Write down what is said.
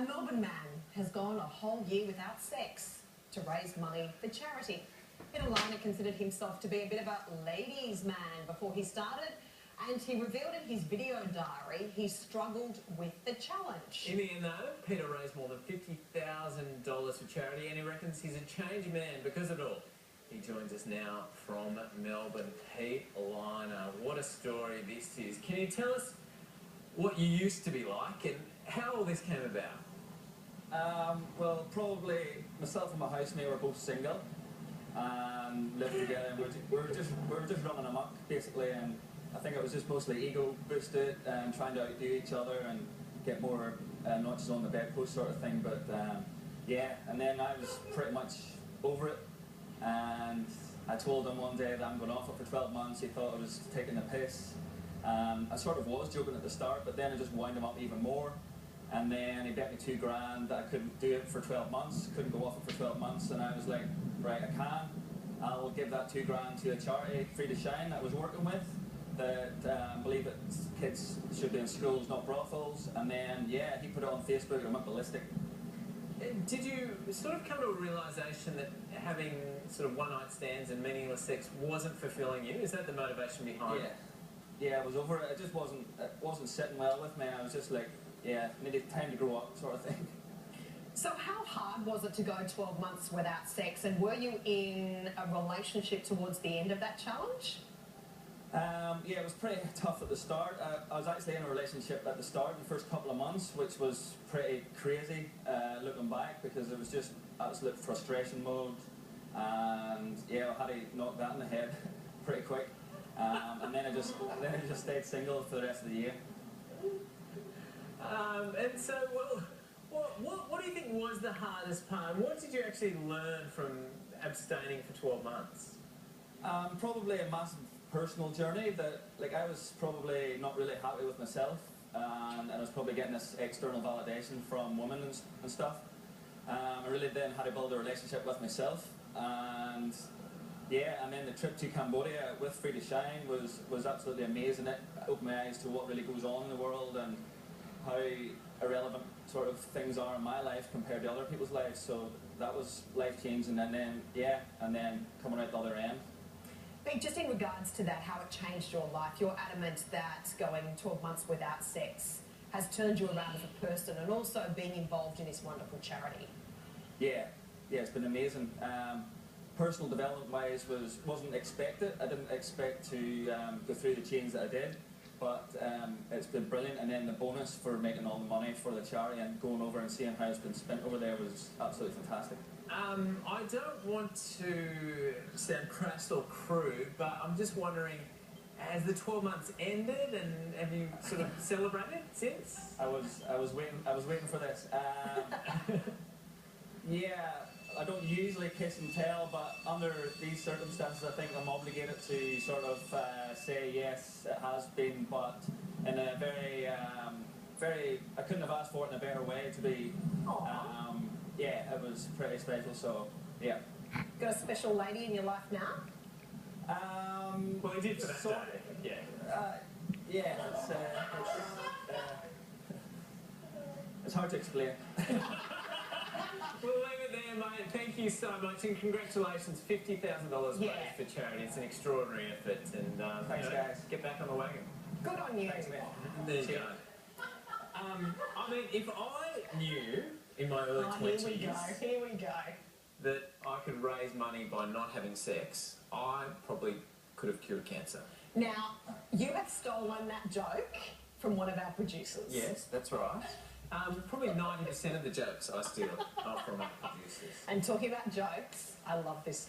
A Melbourne man has gone a whole year without sex to raise money for charity. In a line, he considered himself to be a bit of a ladies' man before he started, and he revealed in his video diary he struggled with the challenge. In the end, though, Peter raised more than $50,000 for charity, and he reckons he's a changed man because of it all. He joins us now from Melbourne. Pete Liner, what a story this is. Can you tell us what you used to be like and how all this came about? Well, probably myself and my housemate were both single and lived together, and we were just running amok basically, and I think it was just mostly ego boosted and trying to outdo each other and get more notches on the bedpost sort of thing. But yeah, and then I was pretty much over it, and I told him one day that I'm going off it for 12 months. He thought I was taking the piss. I sort of was joking at the start, but then I just wound him up even more. And then he bet me $2,000 that I couldn't do it for 12 months, couldn't go off it for 12 months, and I was like, right, I can. I'll give that $2,000 to a charity, Free to Shine, that I was working with, that believe that kids should be in schools, not brothels. And then, yeah, he put it on Facebook and I went ballistic. Did you sort of come to a realisation that having sort of one-night stands and meaningless sex wasn't fulfilling you? Is that the motivation behind it? Yeah, I was over it. It just wasn't sitting well with me. I was just like, yeah, needed time to grow up sort of thing. So how hard was it to go 12 months without sex, and were you in a relationship towards the end of that challenge? Yeah, it was pretty tough at the start. I was actually in a relationship at the start, the first couple of months, which was pretty crazy looking back, because it was just absolute frustration mode, and yeah, I had to knock that in the head pretty quick. And then I just stayed single for the rest of the year. And so, well, what do you think was the hardest part? What did you actually learn from abstaining for 12 months? Probably a massive personal journey that, like, I was probably not really happy with myself, and I was probably getting this external validation from women and stuff. I really then had to build a relationship with myself, and yeah, and then the trip to Cambodia with Free to Shine was absolutely amazing. It opened my eyes to what really goes on in the world and how irrelevant sort of things are in my life compared to other people's lives. So that was life-changing, and then, yeah, and then coming out the other end. But just in regards to that, how it changed your life, you're adamant that going 12 months without sex has turned you around as a person, and also being involved in this wonderful charity. Yeah, it's been amazing. Personal development-wise wasn't expected. I didn't expect to go through the change that I did, but it's been brilliant. And then the bonus for making all the money for the charity and going over and seeing how it's been spent over there was absolutely fantastic. I don't want to sound crass or crude, but I'm just wondering, has the 12 months ended, and have you sort of celebrated since? I was waiting for this. Yeah, I don't usually kiss and tell, but under these circumstances, I think I'm obligated to sort of say yes, it has been, but in a very, I couldn't have asked for it in a better way to be. Yeah, it was pretty special, so yeah. Got a special lady in your life now? Well, he did for that day, yeah. Yeah, it's hard to explain. We'll leave it there, mate. Thank you so much, and congratulations, $50,000 raised for charity. It's an extraordinary effort, and thanks, guys. Get back on the wagon. Good on you. Thanks, man. There you go. I mean, if I knew in my early 20s Here we go. that I could raise money by not having sex, I probably could have cured cancer. Now, you have stolen that joke from one of our producers. Yes, that's right. Probably 90% of the jokes I steal are from our producers. And talking about jokes, I love this story.